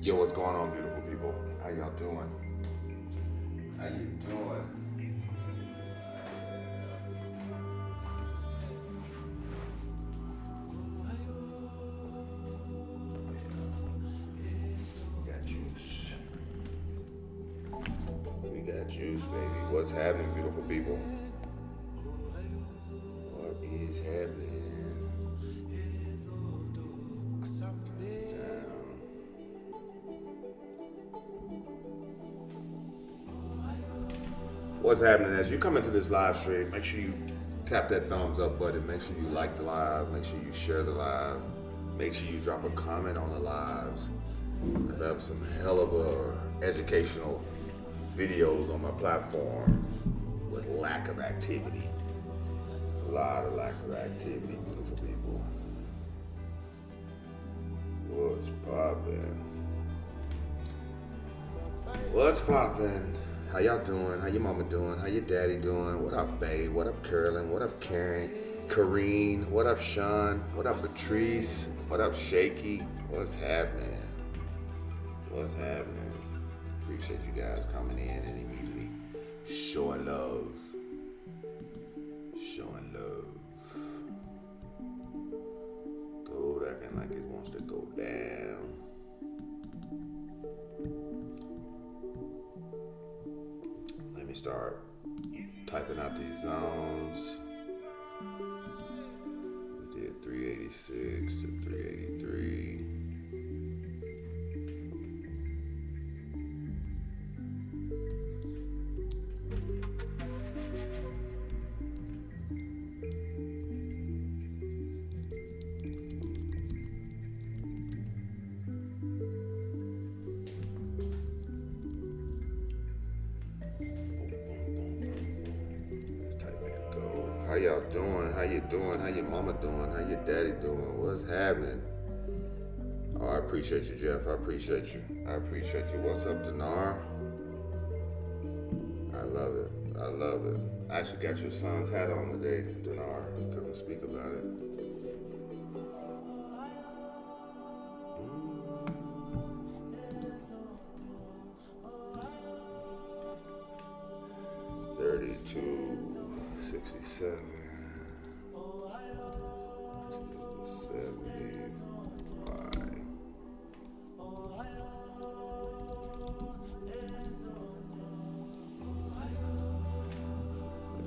Yo, what's going on, beautiful people? How y'all doing? How you doing? We got juice. We got juice, baby. What's happening, beautiful people? What is happening? What's happening as you come into this live stream? Make sure you tap that thumbs up button. Make sure you like the live. Make sure you share the live. Make sure you drop a comment on the lives. I have some hell of educational videos on my platform with lack of activity. A lot of lack of activity, beautiful people. What's poppin'? What's poppin'? How y'all doing? How your mama doing? How your daddy doing? What up, babe? What up, Carolyn? What up, Karen? Kareen? What up, Sean? What up, Patrice? What up, Shaky? What's happening? What's happening? Appreciate you guys coming in and immediately showing love. Showing love. Gold acting like it wants to go down. Let me start typing out these zones. We did 386 to 383. How y'all doing? How you doing? How your mama doing? How your daddy doing? What's happening? Oh, I appreciate you, Jeff. I appreciate you. I appreciate you. What's up, Dinar? I love it. I love it. I actually got your son's hat on today, Dinar. Come and speak about it. 67, 75.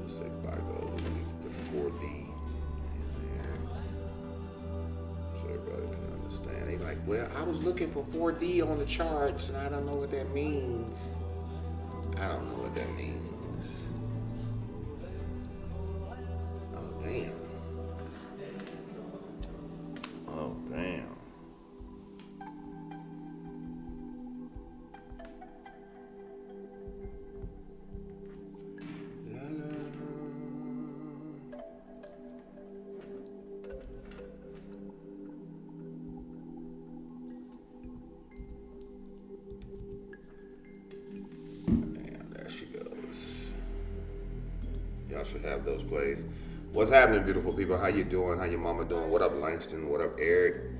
Let's say 5 goes. The 4D in there. So everybody can understand. They like, well, I was looking for 4D on the charts and I don't know what that means. I don't know what that means. Damn. Oh, damn. La, la, la. Damn, there she goes. Y'all should have those plays. What's happening, beautiful people? How you doing? How your mama doing? What up, Langston? What up, Eric?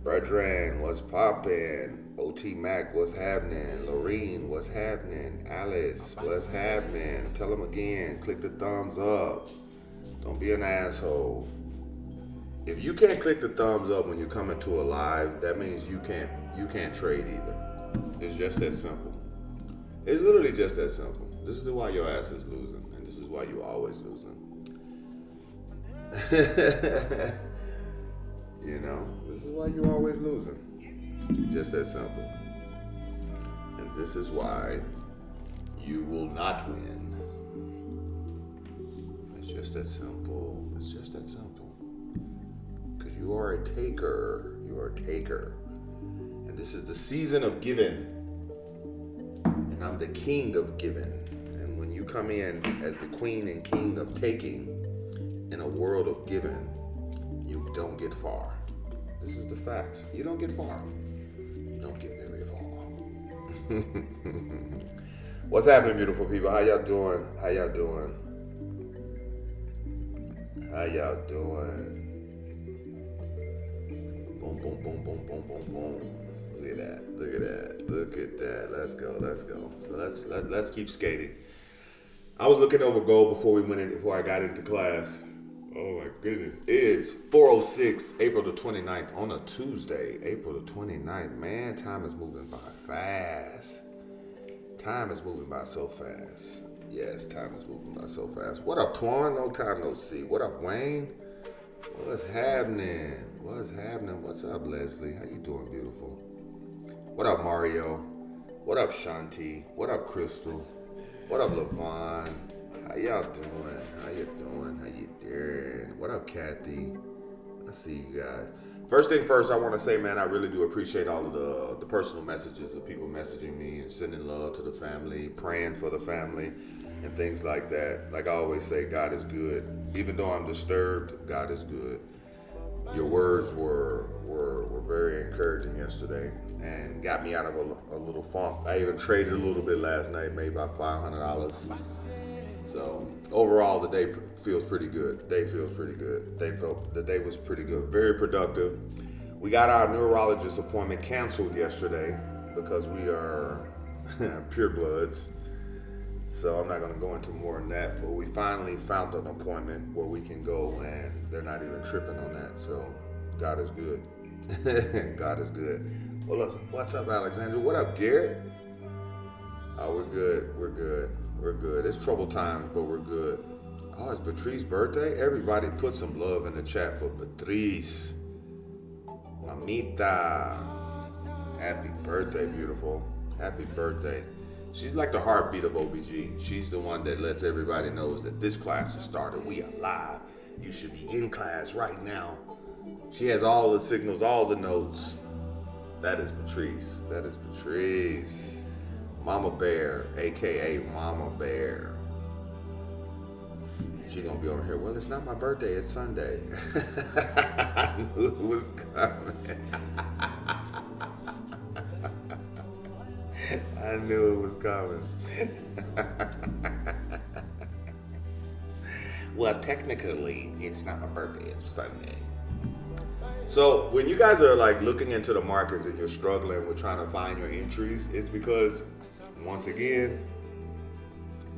Brethren, what's poppin'? OT Mac, what's happening? Lorene, what's happening? Alice, what's happening? Tell them again. Click the thumbs up. Don't be an asshole. If you can't click the thumbs up when you come into a live, that means you can't trade either. It's just that simple. It's literally just that simple. This is why your ass is losing, and this is why you always losing. You know, this is why you're always losing. Just that simple. And this is why you will not win. It's just that simple. It's just that simple. Because you are a taker. You are a taker. And this is the season of giving. And I'm the king of giving. And when you come in as the queen and king of taking, in a world of giving, you don't get far. This is the facts. You don't get far. You don't get very far. What's happening, beautiful people? How y'all doing? How y'all doing? How y'all doing? Boom, boom, boom, boom, boom, boom, boom. Look at that. Look at that. Let's go. So let's keep skating. I was looking over gold before I got into class. Oh my goodness. It is 4:06, April the 29th, on a Tuesday, April the 29th. Man, time is moving by fast. Time is moving by so fast. Yes, time is moving by so fast. What up, Twan? Long time no see. What up, Wayne? What's happening? What's up, Leslie? How you doing, beautiful? What up, Mario? What up, Shanti? What up, Crystal? What up, Levon? How y'all doing? How you doing? What up, Kathy? I see you guys. First thing first, I want to say, man, I really do appreciate all of the personal messages of people messaging me and sending love to the family, praying for the family, and things like that. Like I always say, God is good. Even though I'm disturbed, God is good. Your words were very encouraging yesterday and got me out of a little funk. I even traded a little bit last night, made about $500. So overall, the day feels pretty good. The day was pretty good. Very productive. We got our neurologist appointment canceled yesterday because we are purebloods. So I'm not going to go into more on that. But we finally found an appointment where we can go, and they're not even tripping on that. So God is good. God is good. Well, look, what's up, Alexandra? What up, Garrett? Oh, we're good. It's trouble times, but we're good. Oh, it's Patrice's birthday? Everybody put some love in the chat for Patrice. Mamita. Happy birthday, beautiful. Happy birthday. She's like the heartbeat of OBG. She's the one that lets everybody know that this class has started. We are live. You should be in class right now. She has all the signals, all the notes. That is Patrice. Mama Bear, aka Mama Bear. She gonna be over here. Well, it's not my birthday, it's Sunday. I knew it was coming. I knew it was coming. Well, technically, it's not my birthday, it's Sunday. So when you guys are like looking into the markets and you're struggling with trying to find your entries, it's because once again,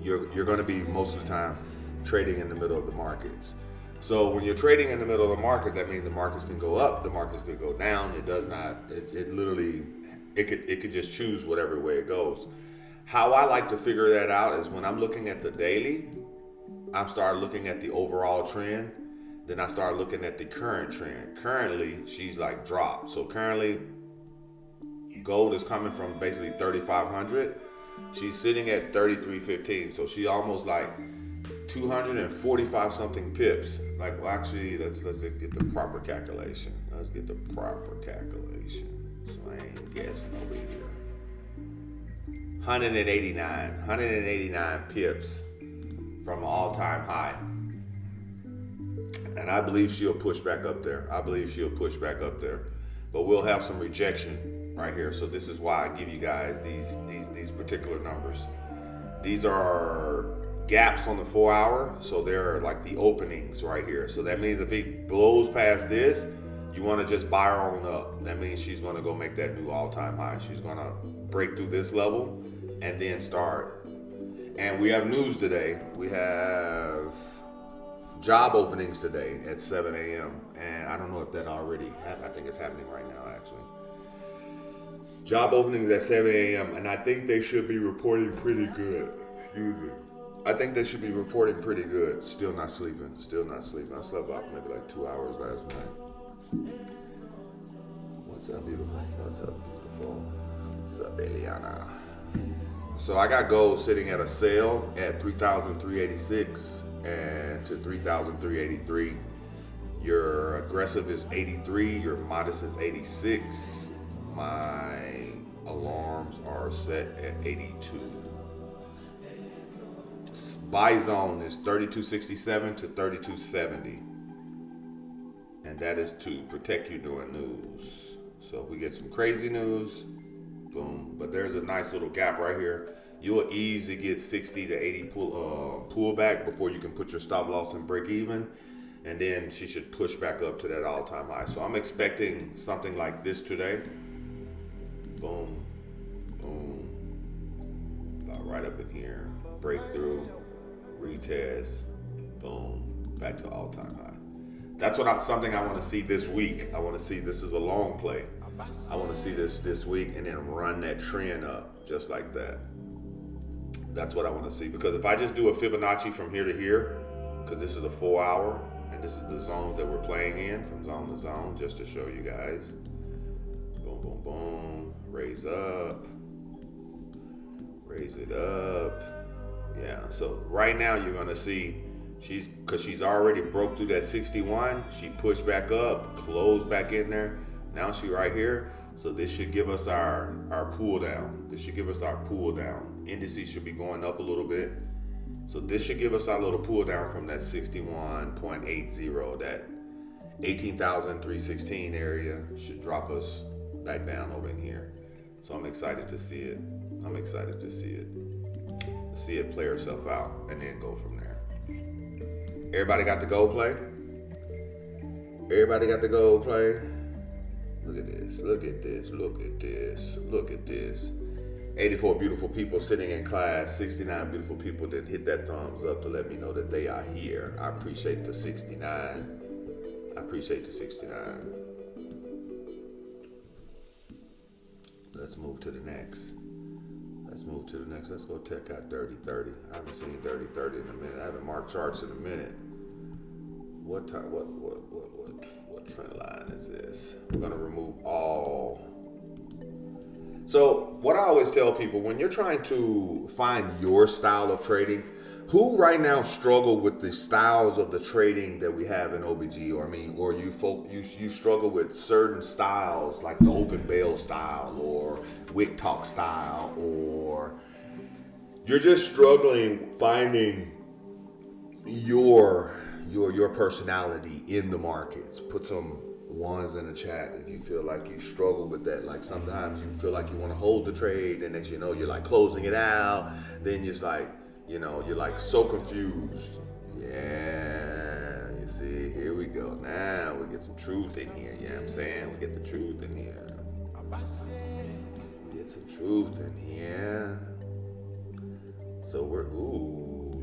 you're going to be most of the time trading in the middle of the markets. So when you're trading in the middle of the market, that means the markets can go up, the markets could go down. It does not. It literally, it could just choose whatever way it goes. How I like to figure that out is when I'm looking at the daily, I start looking at the overall trend. Then I start looking at the current trend. Currently, she's like dropped. So currently, gold is coming from basically 3,500. She's sitting at 33.15. So she almost like 245 something pips. Like, well, actually, let's get the proper calculation. So I ain't guessing over here. 189 pips from an all-time high. And I believe she'll push back up there. But we'll have some rejection right here. So this is why I give you guys these particular numbers. These are gaps on the 4 hour. So they're like the openings right here. So that means if it blows past this, you want to just buy her on up. That means she's going to go make that new all-time high. She's going to break through this level and then start. And we have news today. We have job openings today at 7 a.m. And I don't know if that already happened. I think it's happening right now, actually. Job openings at 7 a.m. And I think they should be reporting pretty good. Excuse me. I think they should be reporting pretty good. Still not sleeping. I slept off maybe like 2 hours last night. What's up, beautiful? What's up, Eliana? So I got gold sitting at a sale at 3,386 and to 3,383. Your aggressive is 83. Your modest is 86. My alarms are set at 82. Buy zone is 3267 to 3270. And that is to protect you during news. So if we get some crazy news, boom. But there's a nice little gap right here. You'll easily get 60 to 80 pull back before you can put your stop loss and break even. And then she should push back up to that all-time high. So I'm expecting something like this today. Boom, Boom. About right up in here. Breakthrough. Retest. Boom. Back to all-time high. That's something I want to see this week. I want to see, this is a long play. I want to see this week and then run that trend up just like that. That's what I want to see. Because if I just do a Fibonacci from here to here, because this is a 4 hour, and this is the zones that we're playing in from zone to zone, just to show you guys. Boom, boom, boom. Raise up. Raise it up. Yeah, so right now you're going to see, because she's already broke through that 61, she pushed back up, closed back in there. Now she right here. So this should give us our pull down. This should give us our pull down. Indices should be going up a little bit. So this should give us our little pull down from that 61.80, that 18,316 area should drop us back down over in here. So I'm excited to see it. I'm excited to see it. See it play herself out and then go from there. Everybody got the gold play? Everybody got the gold play? Look at this, look at this, look at this, look at this. 84 beautiful people sitting in class, 69 beautiful people that hit that thumbs up to let me know that they are here. I appreciate the 69. I appreciate the 69. Let's move to the next. Let's move to the next. Let's go check out Dirty 30. I haven't seen Dirty 30 in a minute. I haven't marked charts in a minute. What time? What trend line is this? We're gonna remove all. So what I always tell people, when you're trying to find your style of trading, who right now struggle with the styles of the trading that we have in OBG, or you struggle with certain styles like the open bail style or Wick talk style, or you're just struggling finding your personality in the markets. Put some ones in the chat if you feel like you struggle with that. Like sometimes you feel like you want to hold the trade, and next you know you're like closing it out. Then you're like, you're like so confused. Yeah, you see, here we go. Now we get some truth in here. You know what I'm saying? We get the truth in here. Get some truth in here. So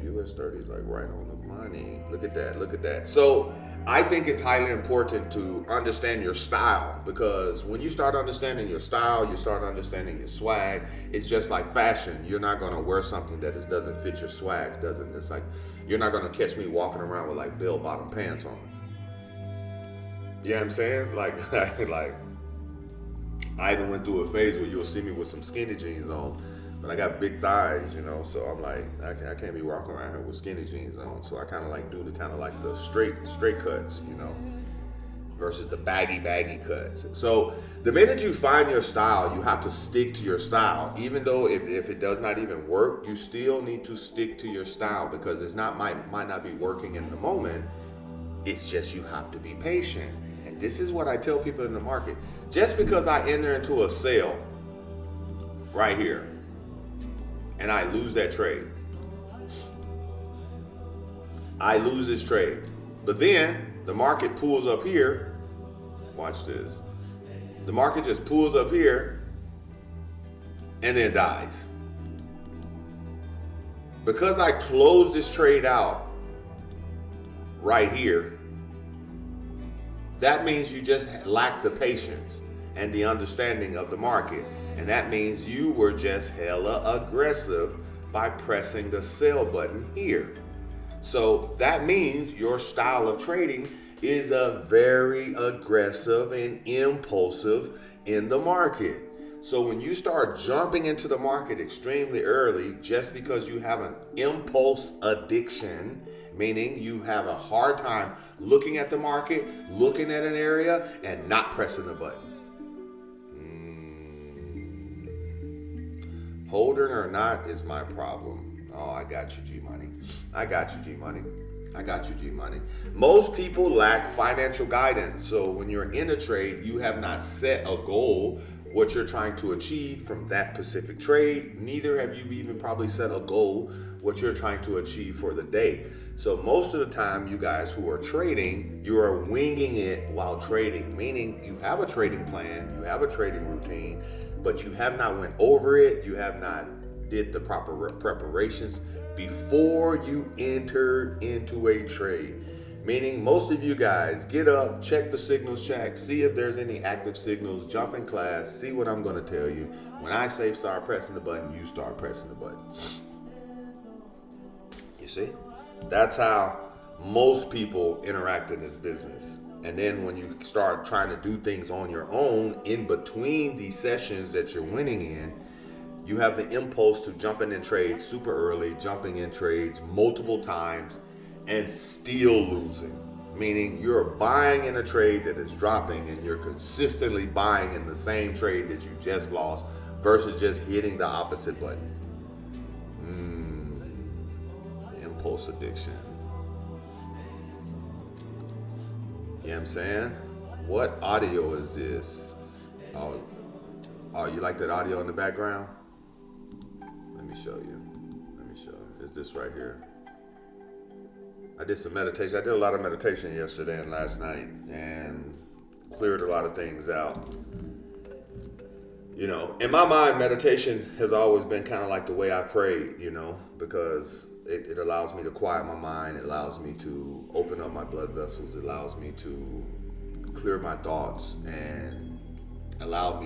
US 30 is like right on the money. Look at that, look at that. So I think it's highly important to understand your style, because when you start understanding your style, you start understanding your swag. It's just like fashion. You're not gonna wear something that doesn't fit your swag. It's like, you're not gonna catch me walking around with like bell-bottom pants on. You know what I'm saying? Like I even went through a phase where you'll see me with some skinny jeans on. But I got big thighs, so I'm like, I can't be walking around here with skinny jeans on. So I kind of like do the straight cuts, versus the baggy cuts. So the minute you find your style, you have to stick to your style. Even though if it does not even work, you still need to stick to your style, because it's might not be working in the moment. It's just you have to be patient. And this is what I tell people in the market. Just because I enter into a sale right here, and I lose that trade, I lose this trade. But then the market pulls up here. Watch this. The market just pulls up here and then dies. Because I closed this trade out right here, that means you just lack the patience and the understanding of the market. And that means you were just hella aggressive by pressing the sell button here. So that means your style of trading is a very aggressive and impulsive in the market. So when you start jumping into the market extremely early, just because you have an impulse addiction, meaning you have a hard time looking at the market, looking at an area, and not pressing the button. Holding or not is my problem. Oh, I got you, G-Money. I got you, G-Money. I got you, G-Money. Most people lack financial guidance. So when you're in a trade, you have not set a goal what you're trying to achieve from that specific trade. Neither have you even probably set a goal, what you're trying to achieve for the day. So most of the time, you guys who are trading, you are winging it while trading, meaning you have a trading plan, you have a trading routine, but you have not went over it, you have not did the proper preparations before you enter into a trade. Meaning most of you guys get up, check the signals check, see if there's any active signals, jump in class, see what I'm going to tell you. When I say start pressing the button, you start pressing the button. You see? That's how most people interact in this business. And then when you start trying to do things on your own in between these sessions that you're winning in, you have the impulse to jumping in trades super early, jumping in trades multiple times, and still losing. Meaning you're buying in a trade that is dropping and you're consistently buying in the same trade that you just lost versus just hitting the opposite button. Impulse addiction. You know what I'm saying? What audio is this? Oh, you like that audio in the background? Let me show you. It's this right here. I did some meditation. I did a lot of meditation yesterday and last night and cleared a lot of things out. You know, in my mind, meditation has always been kind of like the way I prayed, you know, because it allows me to quiet my mind. It allows me to open up my blood vessels. It allows me to clear my thoughts and allow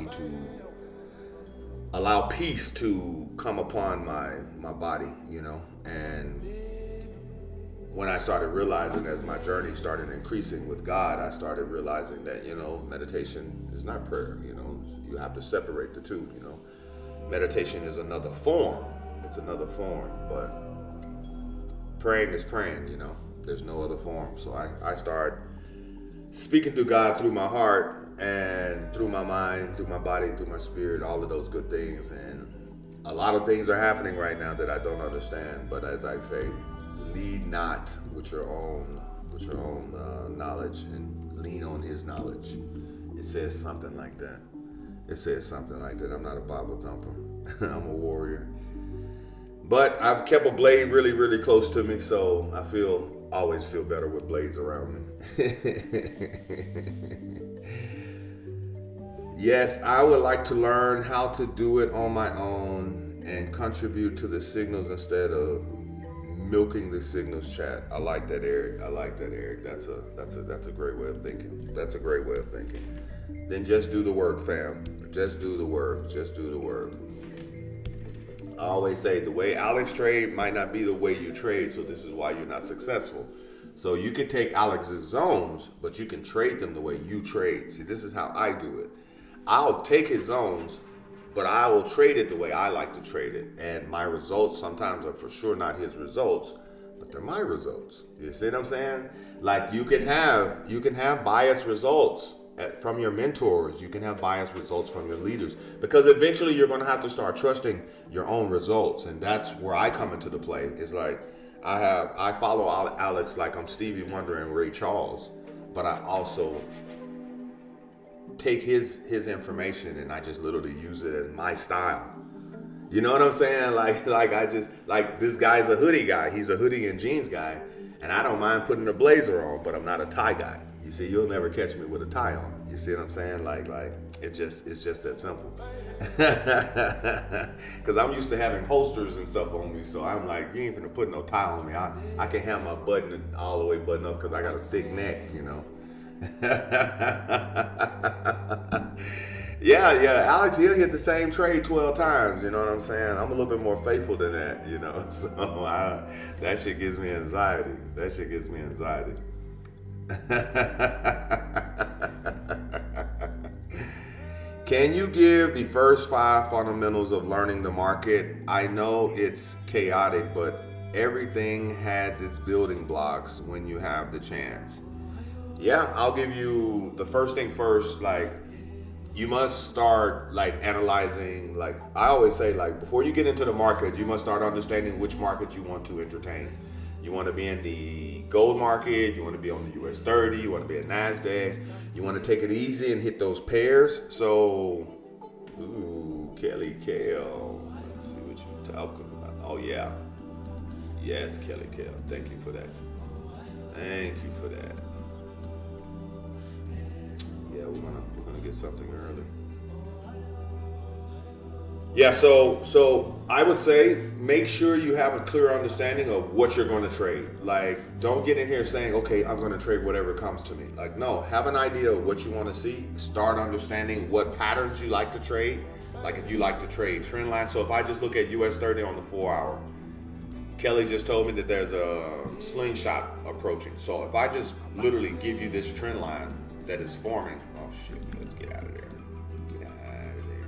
peace to come upon my body, you know. And when I started realizing, as my journey started increasing with God, I started realizing that, you know, meditation is not prayer, you know. You have to separate the two, you know. Meditation is another form. It's another form, but praying is praying, you know. There's no other form. So I start speaking to God through my heart and through my mind, through my body, through my spirit, all of those good things. And a lot of things are happening right now that I don't understand. But as I say, lead not with your own knowledge, and lean on His knowledge. It says something like that. I'm not a Bible thumper. I'm a warrior. But I've kept a blade really, really close to me, so I always feel better with blades around me. Yes, I would like to learn how to do it on my own and contribute to the signals instead of milking the signals chat. I like that, Eric. That's a great way of thinking. Then just do the work, fam. Just do the work. I always say the way Alex trade might not be the way you trade, so this is why you're not successful. So you could take Alex's zones, but you can trade them the way you trade. See, this is how I do it. I'll take his zones, but I will trade it the way I like to trade it. And my results sometimes are for sure not his results, but they're my results. You see what I'm saying? Like you can have biased results from your mentors. You can have biased results from your leaders, because eventually you're going to have to start trusting your own results. And that's where I come into the play. It's like I follow Alex like I'm Stevie Wonder and Ray Charles, but I also take his information and I just literally use it as my style. You know what I'm saying? Like this guy's a hoodie guy. He's a hoodie and jeans guy, and I don't mind putting a blazer on, but I'm not a tie guy. You see, you'll never catch me with a tie on. You see what I'm saying? Like it's just that simple. Because I'm used to having holsters and stuff on me, so I'm like, you ain't finna put no tie on me. I can have my button all the way buttoned up because I got a thick neck, you know. Yeah, Alex, he'll hit the same trade 12 times, you know what I'm saying? I'm a little bit more faithful than that, you know. So that shit gives me anxiety. Can you give the first 5 fundamentals of learning the market? I know it's chaotic, but everything has its building blocks when you have the chance. Yeah, I'll give you the first thing first. Like, you must start analyzing. Like I always say, before you get into the market, you must start understanding which market you want to entertain. You want to be in the gold market, you want to be on the US 30, you want to be at NASDAQ, you want to take it easy and hit those pairs. So Ooh, Kelly Kale. Let's see what you're talking about. Oh yeah. Yes, Kelly Kale. Thank you for that. Thank you for that. Yeah, we're gonna get something early. Yeah, so I would say make sure you have a clear understanding of what you're going to trade. Like, don't get in here saying, okay, I'm going to trade whatever comes to me. Like, no, have an idea of what you want to see. Start understanding what patterns you like to trade. Like, if you like to trade trend lines. So if I just look at US 30 on the 4 hour, Kelly just told me that there's a slingshot approaching. So if I just literally give you this trend line that is forming, oh shit, let's get out of there. Get out of there.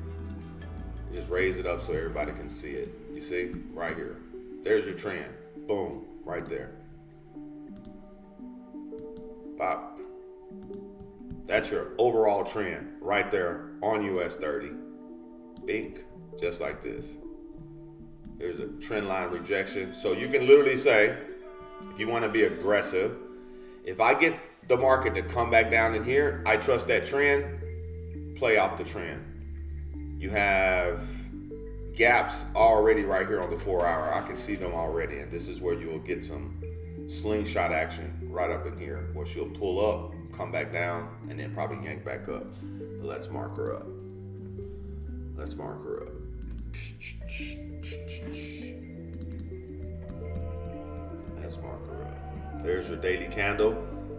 Just raise it up so everybody can see it. You see? Right here. There's your trend. Boom. Right there. Pop. That's your overall trend right there on US 30. Bink. Just like this. There's a trend line rejection. So you can literally say, if you want to be aggressive, if I get the market to come back down in here, I trust that trend, play off the trend. You have gaps already right here on the 4 hour. I can see them already. And this is where you'll get some slingshot action right up in here, where she'll pull up, come back down, and then probably yank back up. But let's mark her up. Let's mark her up. Let's mark her up. There's your daily candle.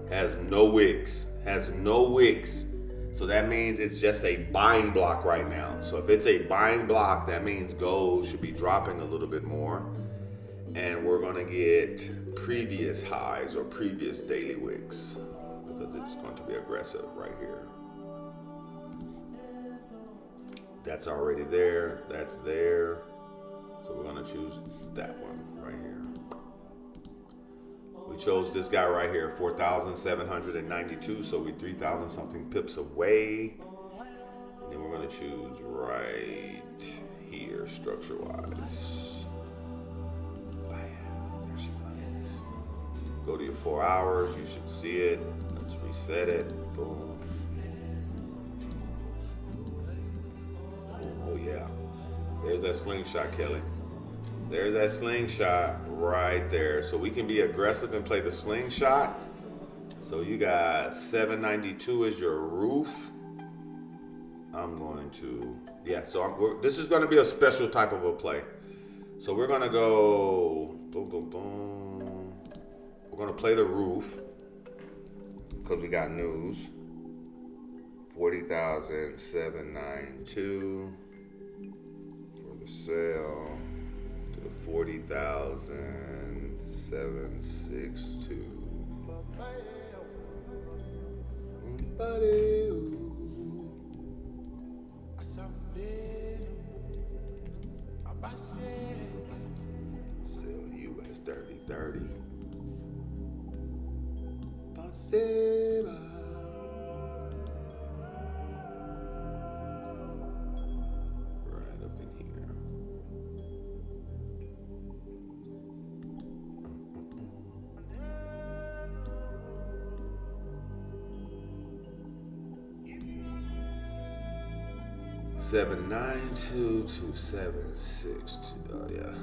Has no wicks. Has no wicks. So that means it's just a buying block right now. So if it's a buying block, that means gold should be dropping a little bit more. And we're going to get previous highs or previous daily wicks, because it's going to be aggressive right here. That's already there. That's there. So we're going to choose that one right here. We chose this guy right here, 4,792. So we 3,000 something pips away. And then we're going to choose right here, structure wise. There she goes. Go to your 4 hours. You should see it. Let's reset it. Boom. Oh yeah, there's that slingshot, Kelly. There's that slingshot right there. So we can be aggressive and play the slingshot. So you got 792 as your roof. I'm going to, yeah, so this is going to be a special type of a play. So we're going to go, boom, boom, boom. We're going to play the roof because we got news. 40,792 for the sale to the 40,762. Sell US 30. Paseba. Right up in here. 792 to 762. Oh yeah,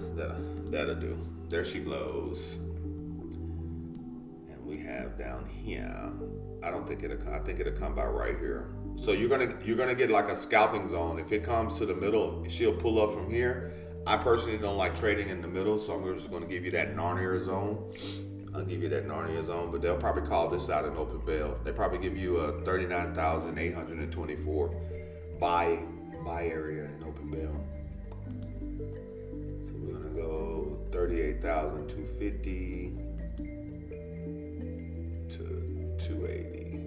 that'll do. There she blows. And we have down here. I think it'll come by right here. So you're gonna get like a scalping zone. If it comes to the middle, she'll pull up from here. I personally don't like trading in the middle, so I'm just gonna give you that Narnia zone. I'll give you that Narnia zone, but they'll probably call this out an open bail. They probably give you a 39,824 buy area in open bail. So we're gonna go 38,250 to 280.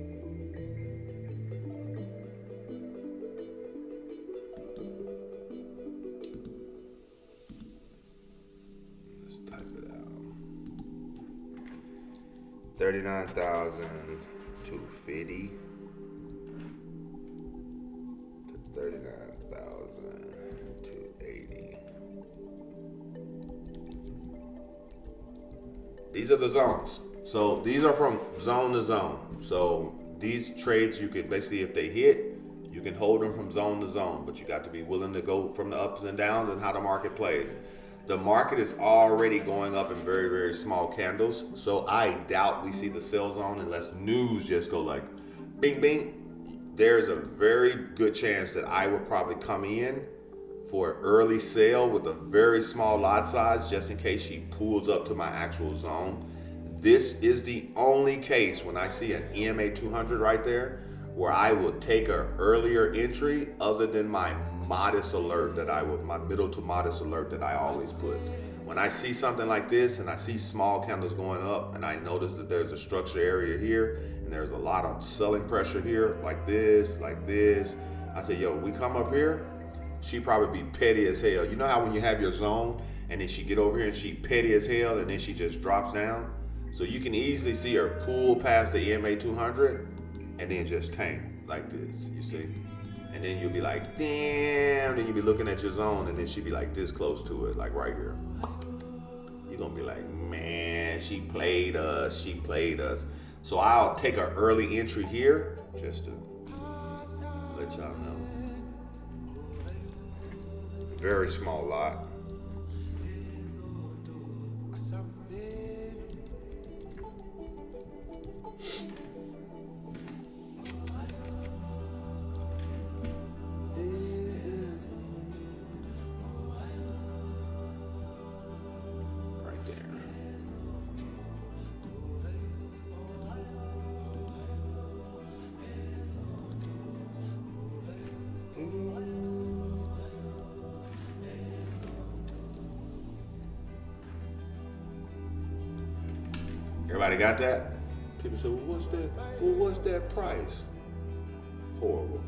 Let's type it out. 39,250 to 39,280. These are the zones. So these are from zone to zone. So these trades, you can basically, if they hit, You can hold them from zone to zone, but you got to be willing to go from the ups and downs and how the market plays. The market is already going up in very, very small candles, so I doubt we see the sell zone unless news just go like bing, bing. There's a very good chance that I will probably come in for an early sale with a very small lot size just in case she pulls up to my actual zone. This is the only case when I see an EMA 200 right there where I will take an earlier entry other than my modest alert that my middle to modest alert that I always put. When I see something like this and I see small candles going up and I notice that there's a structure area here and there's a lot of selling pressure here, like this, I say, yo, we come up here, she probably be petty as hell. You know how when you have your zone and then she get over here and she petty as hell and then she just drops down? So you can easily see her pull past the EMA 200 and then just tank like this, you see? And then you'll be like, damn, then you'll be looking at your zone and then she'll be like this close to it, like right here. You're gonna be like, man, she played us. So I'll take an early entry here just to let y'all know. Very small lot. Everybody got that? People say, well, what's that? Well, what's that price? Horrible.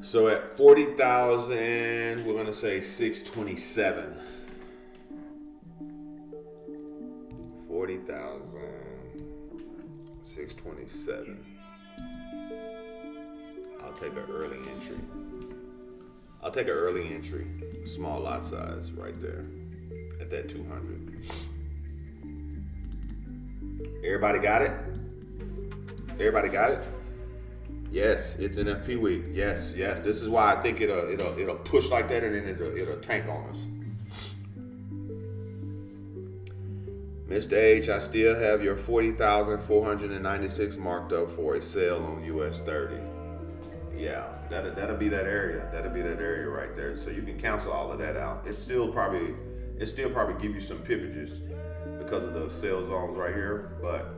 So at 40,000, we're gonna say 627. 40,000, 627. I'll take an early entry. Small lot size right there at that 200. Everybody got it? Yes, it's NFP week. Yes. This is why I think it'll push like that and then it'll tank on us. Mr. H, I still have your 40,496 marked up for a sale on US 30. Yeah, that'll be that area. That'll be that area right there. So you can cancel all of that out. It still probably give you some pippages because of the sale zones right here. But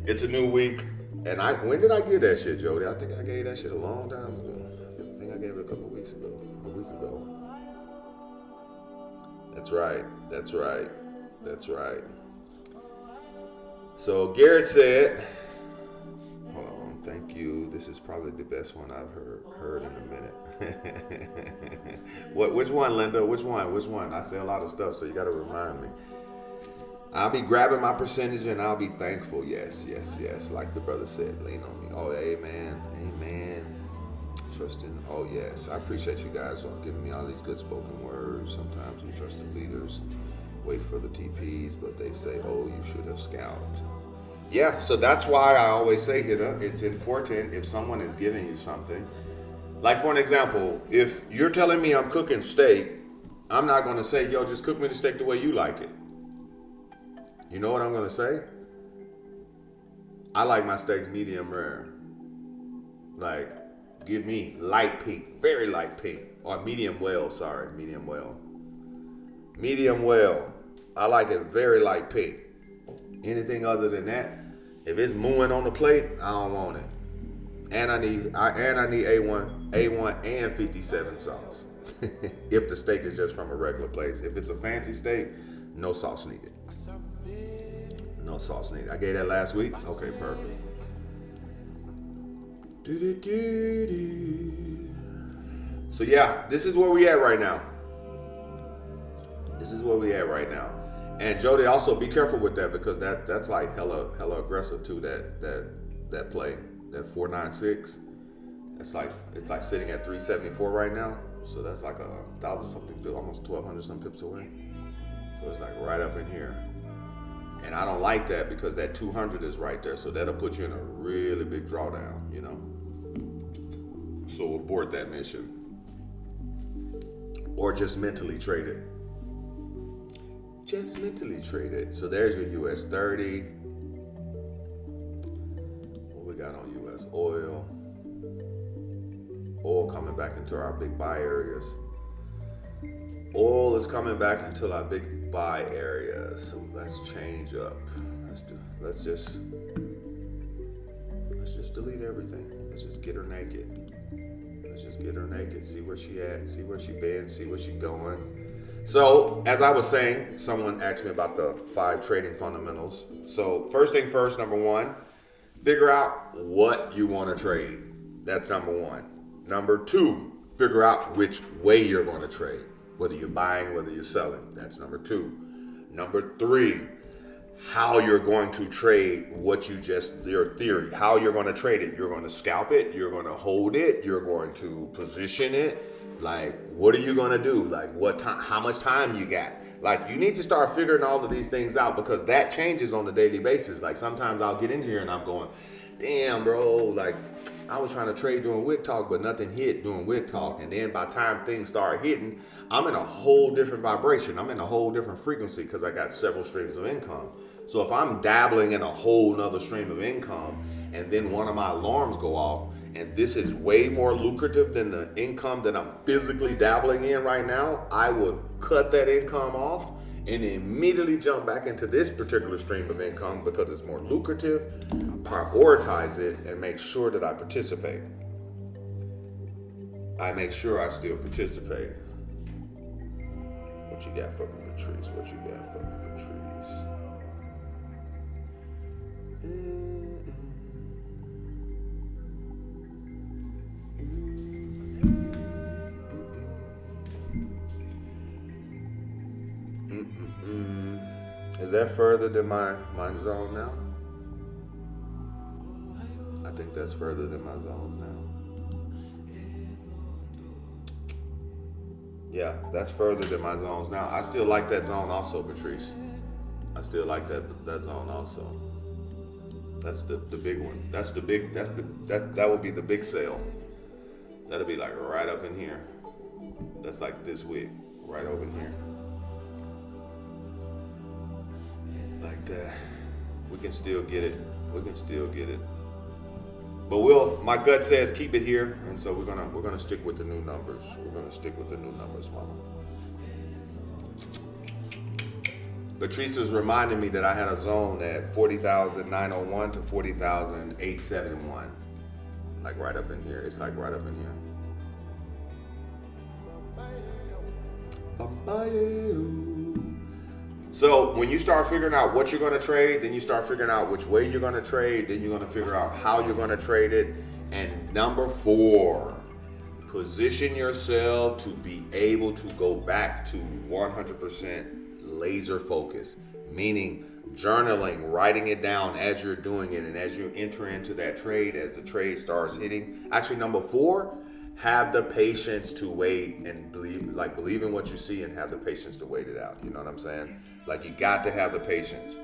it's a new week. And when did I get that shit, Jody? I think I gave that shit a long time ago. I think I gave it a couple weeks ago, a week ago. That's right. So Garrett said, hold on, thank you. This is probably the best one I've heard in a minute. Which one, Linda? Which one? I say a lot of stuff, so you got to remind me. I'll be grabbing my percentage and I'll be thankful. Yes. Like the brother said, lean on me. Oh, amen. Trusting. Oh, yes. I appreciate you guys for giving me all these good spoken words. Sometimes we trust the leaders, wait for the TPs, but they say, oh, you should have scalped. Yeah, so that's why I always say, Hida, it's important if someone is giving you something. Like for an example, if you're telling me I'm cooking steak, I'm not going to say, yo, just cook me the steak the way you like it. You know what I'm going to say? I like my steaks medium rare. Like, give me light pink, very light pink. Or medium well. Medium well. I like it very light pink. Anything other than that, if it's mooing on the plate, I don't want it. And I need A1 and 57 sauce. If the steak is just from a regular place. If it's a fancy steak, no sauce needed. I gave that last week. Okay, perfect. So yeah, this is where we at right now. And Jody, also be careful with that because that's like hella aggressive too. That that play, that 496. It's like sitting at 374 right now. So that's like 1,000 something, almost 1,200 some pips away. So it's like right up in here. And I don't like that because that 200 is right there. So that'll put you in a really big drawdown, you know. So abort that mission. Or just mentally trade it. Just mentally trade it. So there's your US 30. What we got on US oil? Oil coming back into our big buy areas. Oil is coming back into our big buy areas. So let's change up. Let's just delete everything. Let's just get her naked. Let's just get her naked. See where she at. See where she been. See where she going. So as I was saying, someone asked me about the 5 trading fundamentals. So first thing first, number 1, figure out what you want to trade. That's number 1. Number 2, figure out which way you're going to trade. Whether you're buying, whether you're selling. That's number 2. Number 3, how you're going to trade your theory. How you're going to trade it. You're going to scalp it. You're going to hold it. You're going to position it. Like, what are you going to do? Like, what time? How much time you got? Like, you need to start figuring all of these things out because that changes on a daily basis. Like, sometimes I'll get in here and I'm going, damn, bro, like, I was trying to trade doing Wick talk, but nothing hit doing Wick talk. And then by the time things start hitting, I'm in a whole different vibration. I'm in a whole different frequency because I got several streams of income. So if I'm dabbling in a whole nother stream of income and then one of my alarms go off, and this is way more lucrative than the income that I'm physically dabbling in right now, I would cut that income off and immediately jump back into this particular stream of income because it's more lucrative, prioritize it, and make sure that I participate. I make sure I still participate. What you got for me, Patrice? What you got for me, Patrice? Is that further than my zone now? I think that's further than my zone now. Yeah, that's further than my zones now. I still like that zone also, Patrice. I still like that zone also. That's the big one. That would be the big sale. That'll be like right up in here. That's like this week, right over here. Like that. We can still get it. We can still get it. But my gut says keep it here, and so we're gonna stick with the new numbers. We're gonna stick with the new numbers, mama. Patrice was reminding me that I had a zone at 40,901 to 40,871. Like right up in here. It's like right up in here. So when you start figuring out what you're going to trade, then you start figuring out which way you're going to trade, then you're going to figure out how you're going to trade it. And number 4, position yourself to be able to go back to 100% laser focus, meaning journaling, writing it down as you're doing it and as you enter into that trade, as the trade starts hitting. Actually, number 4, have the patience to wait and believe in what you see and have the patience to wait it out. You know what I'm saying? Like, you got to have the patience.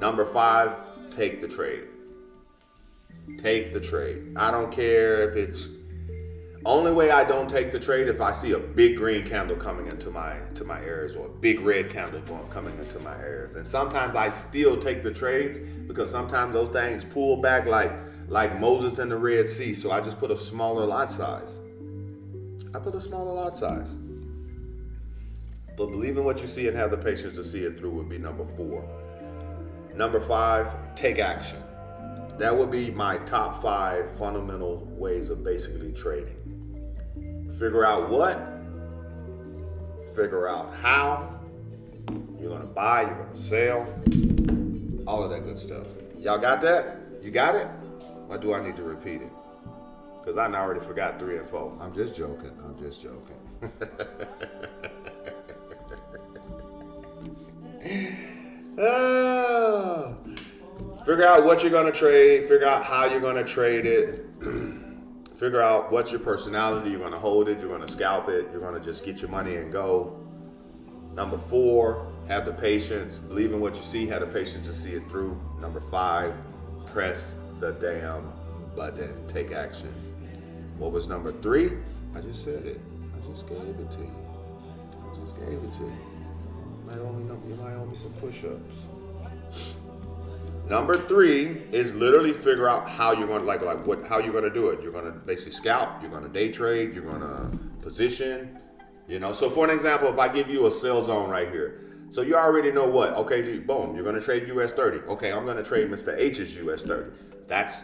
Number 5, take the trade. Take the trade. I don't care if it's only way I don't take the trade if I see a big green candle coming into my areas or a big red candle coming into my areas. And sometimes I still take the trades because sometimes those things pull back like Moses in the Red Sea. So I just put a smaller lot size. But believe in what you see and have the patience to see it through would be number 4. Number 5, take action. That would be my top 5 fundamental ways of basically trading. Figure out what, figure out how, you're gonna buy, you're gonna sell, all of that good stuff. Y'all got that? You got it? Or do I need to repeat it? Because I already forgot 3 and 4. I'm just joking. Figure out what you're going to trade. Figure out how you're going to trade it. Figure out what's your personality. You're going to hold it. You're going to scalp it. You're going to just get your money and go. Number 4, have the patience. Believe in what you see. Have the patience to see it through. Number 5, press the damn button. Take action. What was number 3? I just said it. I just gave it to you. I just gave it to you. You might owe me some push-ups. Number 3 is literally figure out how you're going to how you're going to do it. You're going to basically scalp. You're going to day trade. You're going to position. You know. So for an example, if I give you a sell zone right here, so you already know what. Okay, boom. You're going to trade US 30. Okay, I'm going to trade Mr. H's US 30. That's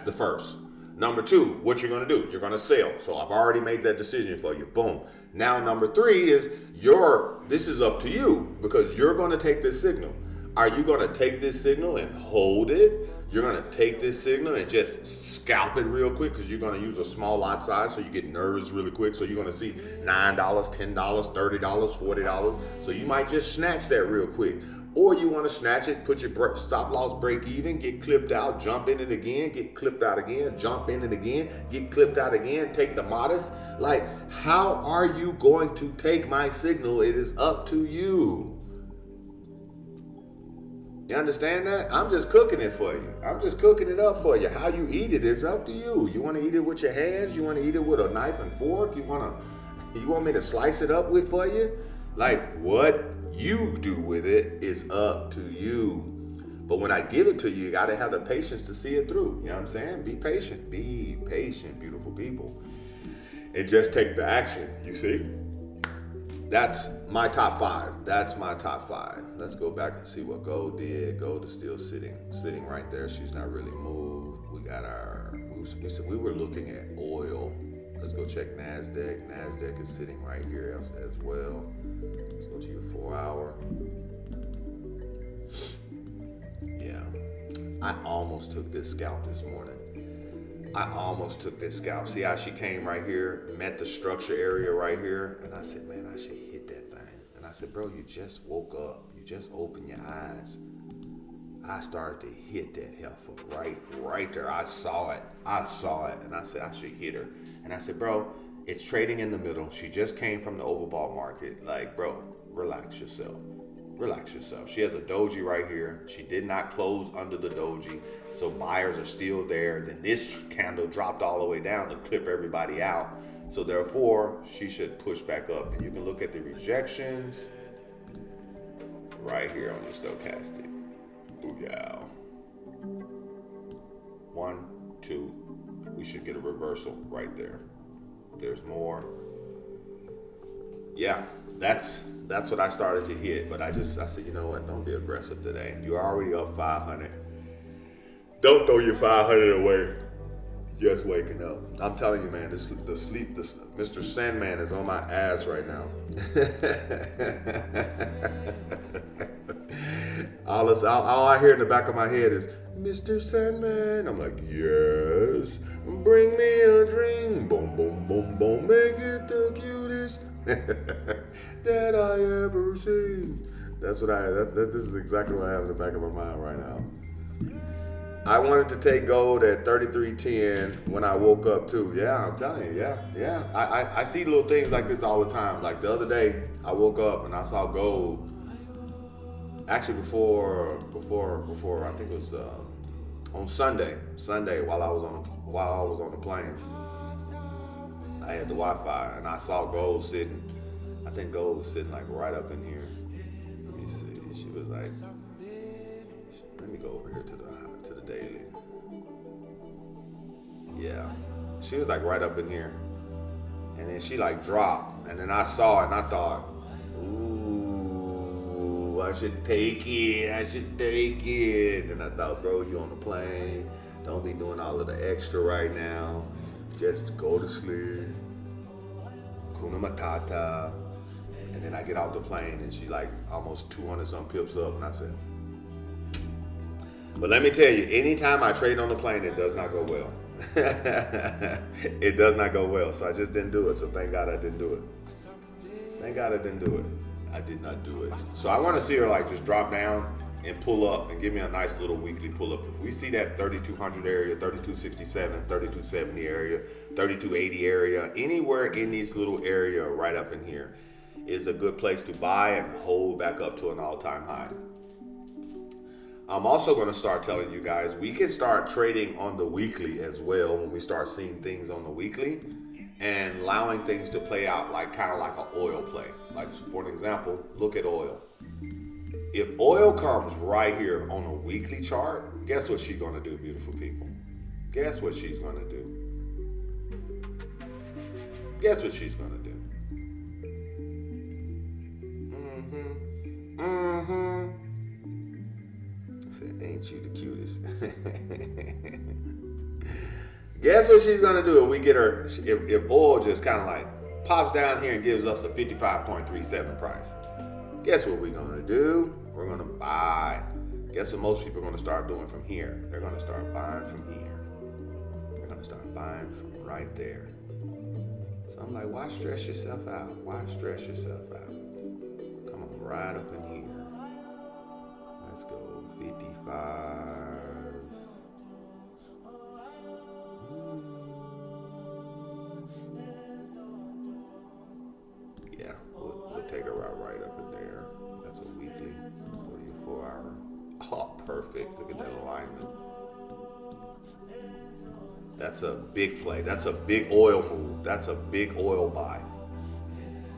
the first. Number 2, what you're going to do? You're going to sell. So I've already made that decision for you. Boom. Now number 3 is this is up to you because you're going to take this signal. Are you going to take this signal and hold it? You're going to take this signal and just scalp it real quick because you're going to use a small lot size so you get nervous really quick. So you're going to see $9, $10, $30, $40. So you might just snatch that real quick. Or you want to snatch it, put your stop loss break even, get clipped out, jump in it again, get clipped out again, jump in it again, get clipped out again, take the modest. Like, how are you going to take my signal? It is up to you. You understand that? I'm just cooking it for you. I'm just cooking it up for you. How you eat it is up to you. You want to eat it with your hands? You want to eat it with a knife and fork? You want me to slice it up for you? Like, what you do with it is up to you. But when I give it to you, you got to have the patience to see it through. You know what I'm saying? Be patient. Be patient, beautiful people. And just take the action, you see? That's my top 5. That's my top 5. Let's go back and see what gold did. Gold is still sitting right there. She's not really moved. We were looking at oil. Let's go check NASDAQ. NASDAQ is sitting right here as well. Let's go to your 4-hour. Yeah. I almost took this scalp this morning. See how she came right here, met the structure area right here, and I said, man, I should hit that thing. And I said, bro, you just woke up. You just opened your eyes. I started to hit that heifer right there. I saw it. And I said, I should hit her. And I said, bro, it's trading in the middle. She just came from the overbought market. Like, bro, relax yourself. She has a doji right here. She did not close under the doji, so buyers are still there. Then this candle dropped all the way down to clip everybody out. So therefore, she should push back up. And you can look at the rejections right here on your stochastic. Booyah. 1, 2. We should get a reversal right there. There's more. Yeah, that's what I started to hit. But I said, you know what? Don't be aggressive today. You're already up 500. Don't throw your 500 away. Just waking up. I'm telling you, man, Mr. Sandman is on my ass right now. all I hear in the back of my head is, Mr. Sandman. I'm like, yes, bring me a dream. Boom, boom, boom, boom, make it the cutest that I ever seen. This is exactly what I have in the back of my mind right now. I wanted to take gold at 33.10 when I woke up too. Yeah, I'm telling you, yeah. I see little things like this all the time. Like the other day, I woke up and I saw gold. Actually, before I think it was on Sunday while I was on the plane, I had the Wi-Fi and I saw gold sitting. I think gold was sitting like right up in here. Let me see. She was like, let me go over here to the daily. Yeah, she was like right up in here, and then she like dropped, and then I saw it and I thought, ooh, I should take it. And I thought, bro, you on the plane, don't be doing all of the extra right now, just go to sleep, Kuna Matata. And then I get off the plane and she like almost 200 some pips up, and I said, but let me tell you, anytime I trade on the plane, it does not go well. It does not go well. So I just didn't do it. So thank God I didn't do it. I did not do it. So I want to see her like just drop down and pull up and give me a nice little weekly pull up. If we see that 3200 area, 3267, 3270 area, 3280 area, anywhere in these little area right up in here is a good place to buy and hold back up to an all-time high. I'm also going to start telling you guys we can start trading on the weekly as well when we start seeing things on the weekly and allowing things to play out like kind of like an oil play. Like for an example, look at oil. If oil comes right here on a weekly chart, guess what she's going to do, beautiful people? Guess what she's going to do? Guess what she's going to do? I said, ain't you the cutest? Guess what she's going to do if we get her, if oil just kind of like pops down here and gives us a 55.37 price. Guess what we're going to do? We're going to buy. Guess what most people are going to start doing from here? They're going to start buying from here. They're going to start buying from right there. So I'm like, why stress yourself out? Why stress yourself out? Come on, right up in here. Let's go 55. Yeah, we'll take her right up in there. That's a weekly. Let's go to your 4 hour. Oh, perfect. Look at that alignment. That's a big play. That's a big oil move. That's a big oil buy.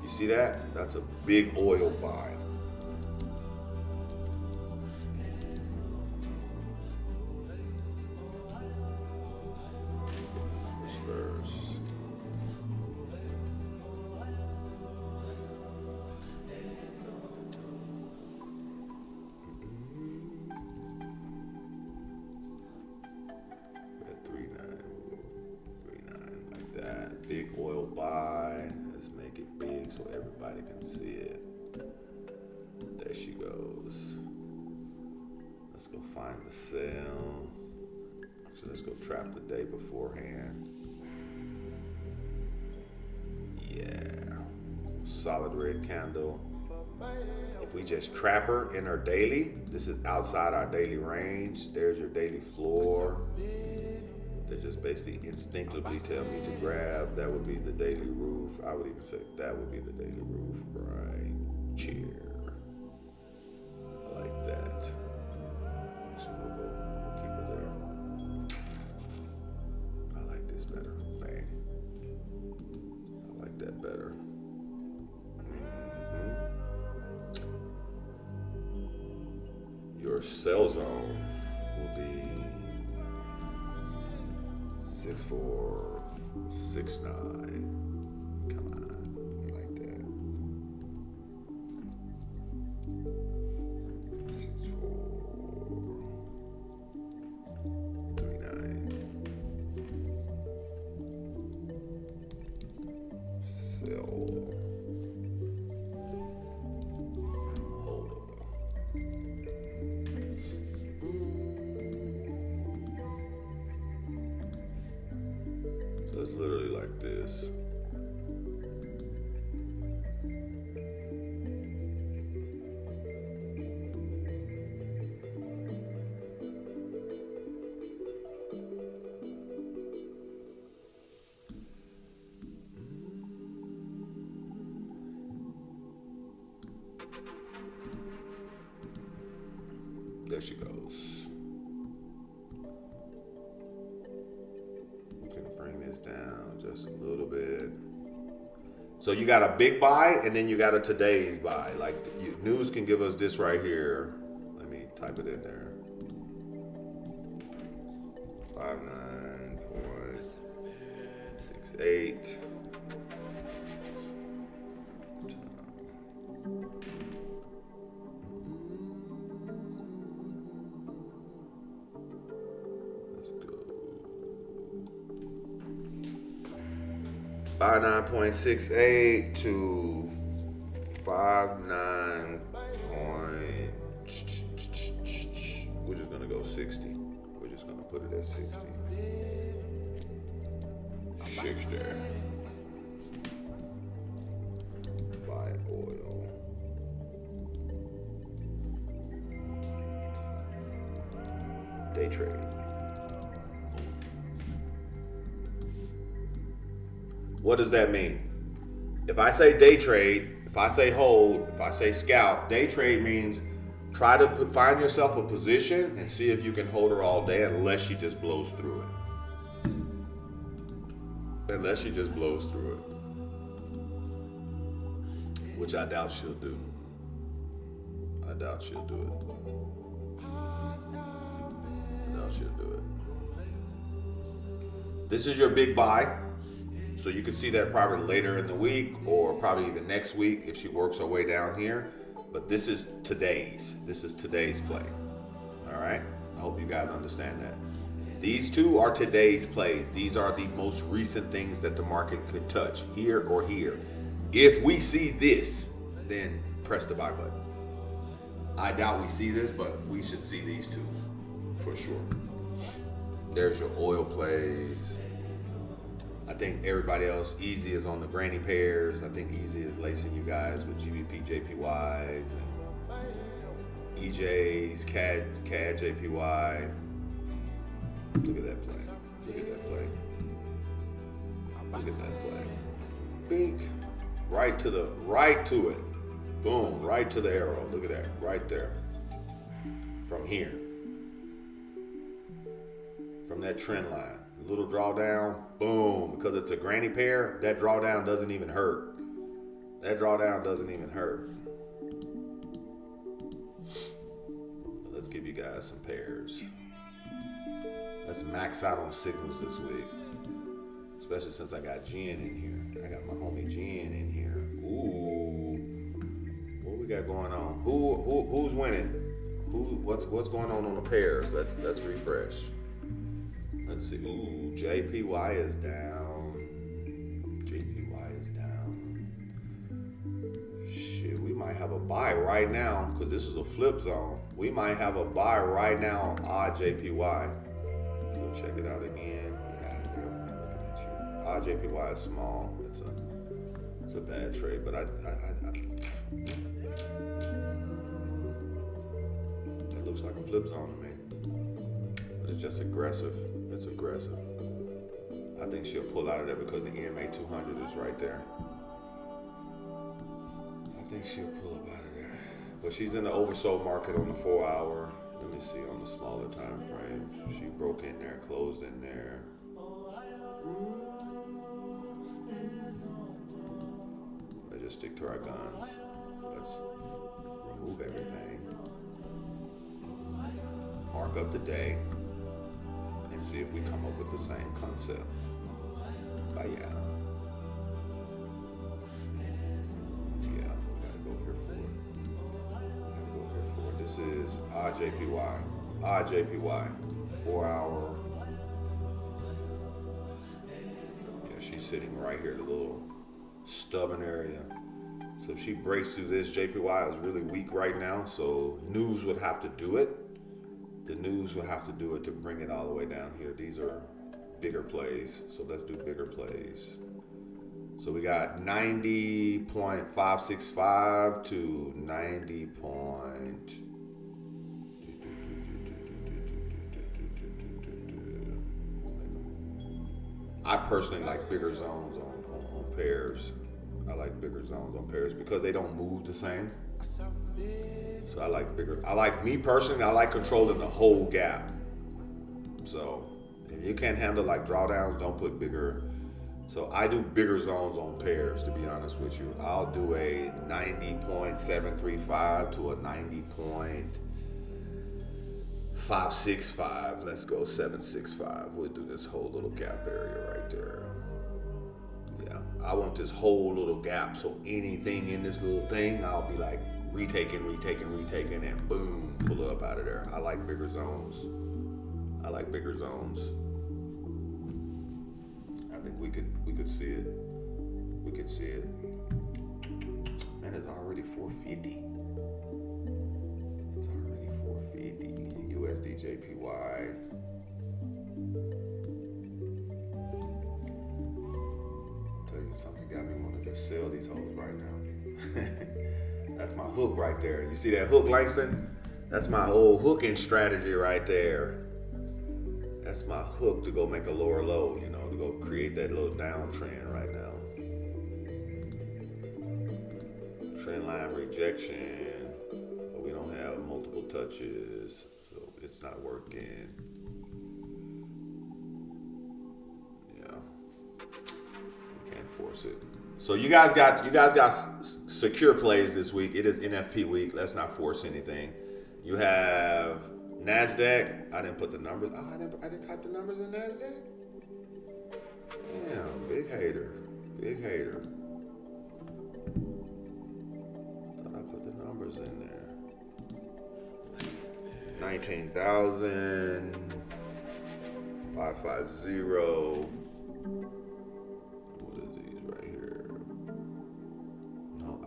You see that? That's a big oil buy. Big oil buy. Let's make it big so everybody can see it. There she goes. Let's go find the sell. So let's go trap the day beforehand. Yeah. Solid red candle. If we just trap her in her daily, this is outside our daily range. There's your daily floor. They just basically instinctively tell me to grab. That would be the daily roof. I would even say that would be the daily roof right here. I like that. Actually, we'll keep her there. I like this better. Bang. I like that better. Your sell zone will be 6469. Come on, you like that? 6439. Sell. It's literally like this. There she goes. Down just a little bit. So you got a big buy and then you got a today's buy. Like news can give us this right here. Let me type it in there. 59.68. Buy 9.68 to 59. We're just gonna go 60. We're just gonna put it at 60. 60. Buy oil. Day trade. What does that mean? If I say day trade, if I say hold, if I say scalp, day trade means try to find yourself a position and see if you can hold her all day unless she just blows through it. Unless she just blows through it. Which I doubt she'll do. I doubt she'll do it. I doubt she'll do it. This is your big buy. So you can see that probably later in the week or probably even next week if she works her way down here. But this is today's play. All right? I hope you guys understand that. These two are today's plays. These are the most recent things that the market could touch, here or here. If we see this, then press the buy button. I doubt we see this, but we should see these two for sure. There's your oil plays. I think everybody else, Easy is on the granny pairs. I think Easy is lacing you guys with GBP JPYs and EJs, CAD JPY. Look at that play. Look at that play. Look at that play. Bink. Right to it. Boom, right to the arrow. Look at that, right there. From here. From that trend line. A little drawdown, boom. Because it's a granny pair, that drawdown doesn't even hurt. That drawdown doesn't even hurt. Let's give you guys some pairs. Let's max out on signals this week. Especially since I got Jen in here. I got my homie Jen in here. Ooh. What we got going on? Who's winning? What's going on the pairs? Let's refresh. Let's see. Ooh, JPY is down. JPY is down. Shit, we might have a buy right now because this is a flip zone. We might have a buy right now on odd JPY. So check it out again. Odd JPY is small. It's a bad trade, but it looks like a flip zone to me. But it's just aggressive. It's aggressive. I think she'll pull out of there because the EMA 200 is right there. I think she'll pull up out of there. But she's in the oversold market on the 4 hour. Let me see on the smaller time frame. She broke in there, closed in there. Let's just stick to our guns. Let's remove everything. Mark up the day. And see if we come up with the same concept. But yeah, we gotta go here for it. This is odd JPY, 4 hour. Yeah, she's sitting right here, the little stubborn area. So if she breaks through this, JPY is really weak right now, so news would have to do it. The news will have to do it to bring it all the way down here. These are bigger plays, so let's do bigger plays. So we got 90.565 to 90. I personally like bigger zones on pairs. I like bigger zones on pairs because they don't move the same. So I like bigger. Me personally, I like controlling the whole gap. So if you can't handle like drawdowns, don't put bigger. So I do bigger zones on pairs, to be honest with you. I'll do a 90.735 to a 90.565. Let's go 765. We'll do this whole little gap area right there. Yeah, I want this whole little gap. So anything in this little thing, I'll be like retaking, and boom, pull it up out of there. I like bigger zones. I think we could see it. We could see it. Man, it's already 450. It's already 450. USD JPY. I'll tell you something, got me want to just sell these hoes right now. That's my hook right there. You see that hook, Langston? That's my whole hooking strategy right there. That's my hook to go make a lower low, you know, to go create that little downtrend right now. Trend line rejection, but we don't have multiple touches, so it's not working. Yeah, we can't force it. So you guys got secure plays this week. It is NFP week. Let's not force anything. You have NASDAQ. I didn't put the numbers. Oh, I didn't type the numbers in NASDAQ. Damn, big hater. Big hater. Thought I put the numbers in there. 19,000. 550. What is these right here? No,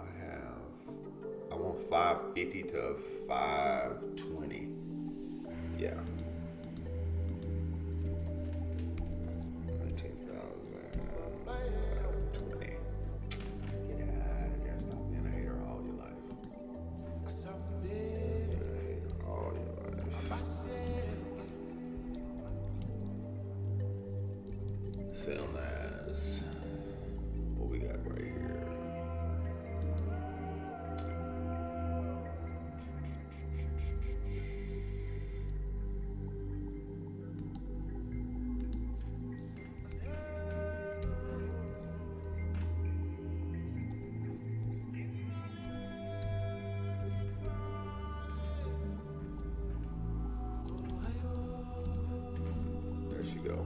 I want 550 to 520. Yeah. 19,000. 520. Get out of there. Stop being a hater all your life. Being a hater all your life. Sell nice. What we got right here? There she go.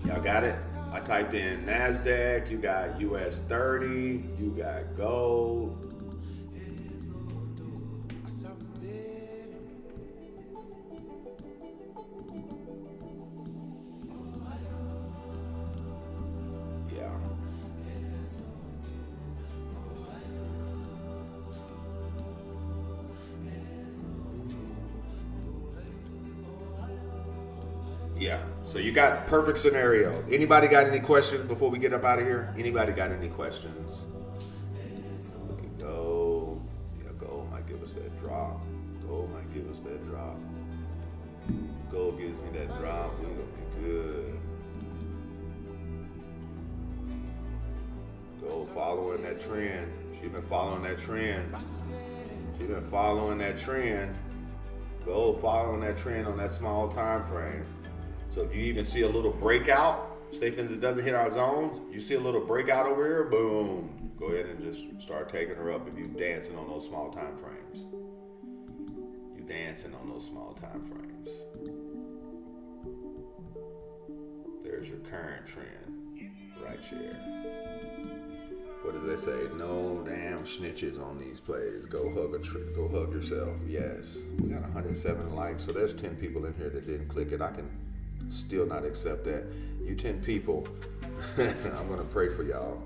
Y'all got it? I typed in NASDAQ, you got US 30, you got gold. Yeah. Yeah, so you got perfect scenario. Anybody got any questions before we get up out of here? Anybody got any questions? Look at gold. Yeah, gold might give us that drop. Gold might give us that drop. Gold gives me that drop. We're gonna be good. Gold following that trend. She's been following that trend. She's been following that trend. Gold following that trend on that small time frame. So if you even see a little breakout, say for instance it doesn't hit our zones, you see a little breakout over here, boom. Go ahead and just start taking her up if you're dancing on those small time frames. You dancing on those small time frames. There's your current trend right here. What do they say? No damn snitches on these plays. Go hug yourself. Yes. We got 107 likes, so there's 10 people in here that didn't click it. I can still not accept that. You 10 people, I'm gonna pray for y'all.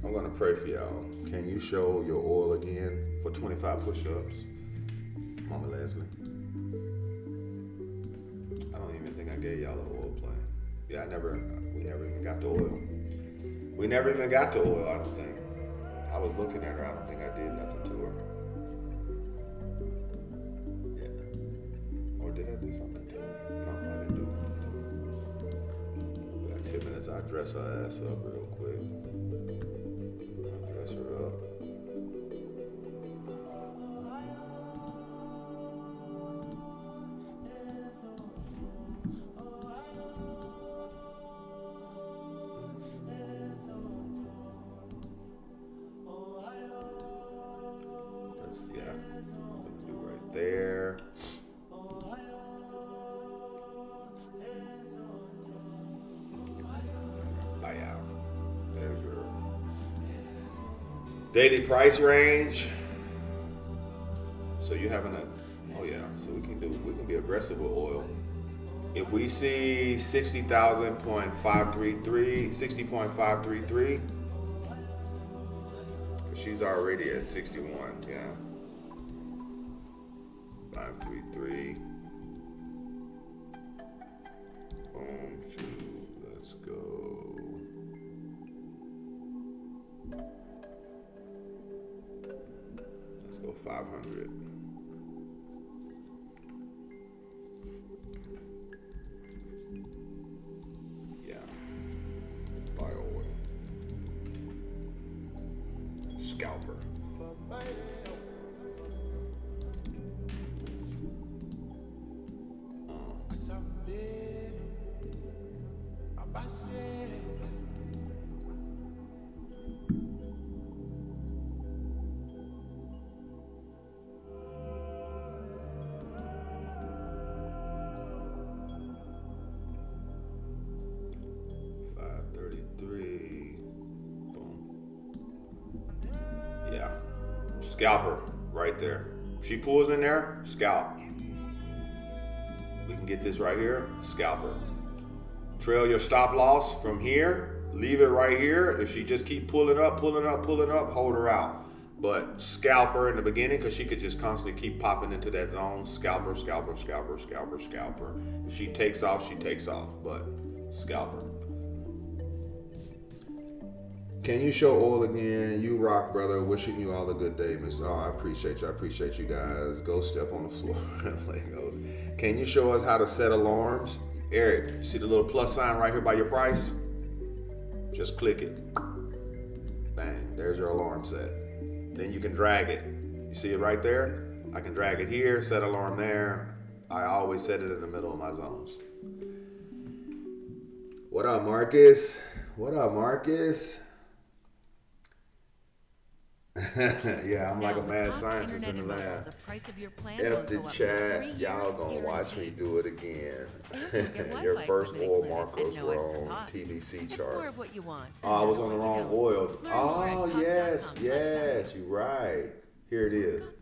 I'm gonna pray for y'all. Can you show your oil again for 25 push-ups? Mama Leslie. I don't even think I gave y'all an oil play. Yeah, we never even got the oil. We never even got the oil, I don't think. I was looking at her, I don't think I did nothing to her. Yeah. Or did I do something to her? No, I didn't do nothing to her. We got 10 minutes, I'll dress her ass up real quick. I'll dress her up. There. Buyout. There's your daily price range. So you having oh yeah, so we can be aggressive with oil. If we see 60,000.533, 60.533, she's already at 61, yeah. 533. Boom, 2. Let's go. Let's go 500. Yeah. Scalper right there. She pulls in there, scalp. We can get this right here, scalper. Trail your stop loss from here, leave it right here. If she just keep pulling up, hold her out. But scalp her in the beginning because she could just constantly keep popping into that zone. Scalper. If she takes off, she takes off, but scalper. Can you show oil again? You rock, brother. Wishing you all a good day, Mr. Oh, I appreciate you. I appreciate you guys. Go step on the floor. Can you show us how to set alarms? Eric, you see the little plus sign right here by your price? Just click it. Bang, there's your alarm set. Then you can drag it. You see it right there? I can drag it here, set alarm there. I always set it in the middle of my zones. What up, Marcus? What up, Marcus? Yeah, I'm like a mad scientist in the lab. F the chat, y'all gonna watch me do it again. Your first oil markers were on TVC chart. Oh, I was on the wrong oil. Oh, yes, you're right. Here it is.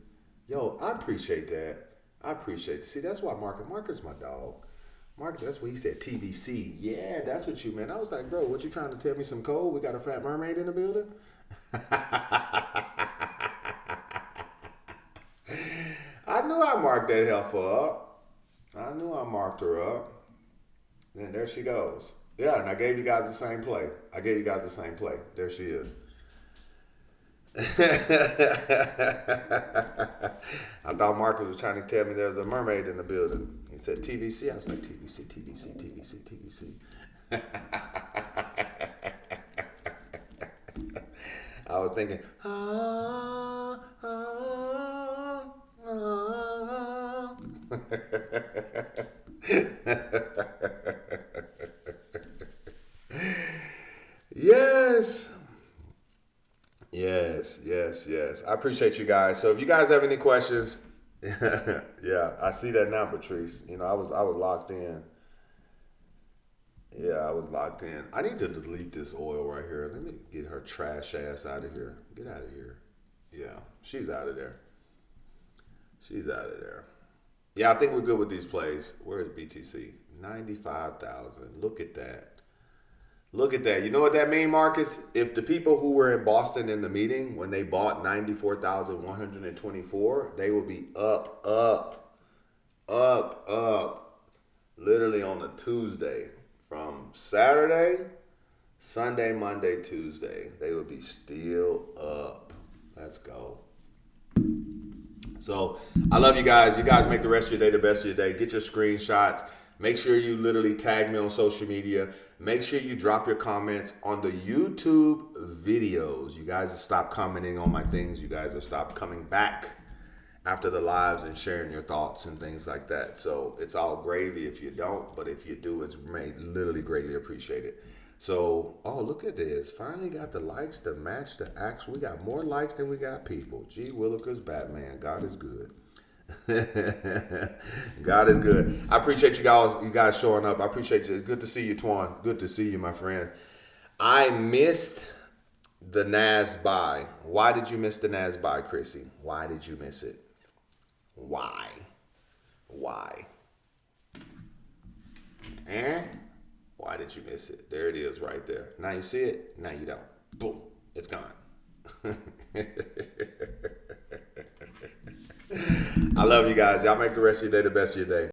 Yo, I appreciate that. I appreciate it. See, that's why Marcus my dog. Marcus, that's what he said, TVC. Yeah, that's what you meant. I was like, bro, what you trying to tell me some code? We got a fat mermaid in the building? I knew I marked that heifer up. I knew I marked her up. Then there she goes. Yeah, and I gave you guys the same play. There she is. I thought Marcus was trying to tell me there was a mermaid in the building. He said TVC. I was like, TVC. I was thinking, Yes. I appreciate you guys. So if you guys have any questions, yeah, I see that now, Patrice. You know, I was locked in. Yeah, I was locked in. I need to delete this oil right here. Let me get her trash ass out of here. Get out of here. Yeah, she's out of there. Yeah, I think we're good with these plays. Where's BTC? 95,000. Look at that. You know what that means, Marcus? If the people who were in Boston in the meeting, when they bought 94,124, they will be up. Literally on a Tuesday. From Saturday, Sunday, Monday, Tuesday. They will be still up. Let's go. So I love you guys. You guys make the rest of your day the best of your day. Get your screenshots. Make sure you literally tag me on social media. Make sure you drop your comments on the YouTube videos. You guys have stopped commenting on my things. You guys have stopped coming back after the lives and sharing your thoughts and things like that. So it's all gravy if you don't, but if you do, it's literally greatly appreciated. So, oh, look at this. Finally got the likes to match the actual. We got more likes than we got people. Gee Willikers, Batman. God is good. God is good. I appreciate you guys showing up. I appreciate you. It's good to see you, Twan. Good to see you, my friend. I missed the NAS buy. Why did you miss the NAS buy, Chrissy? Why did you miss it? Why? Why did you miss it? There it is right there. Now you see it. Now you don't. Boom. It's gone. I love you guys. Y'all make the rest of your day the best of your day.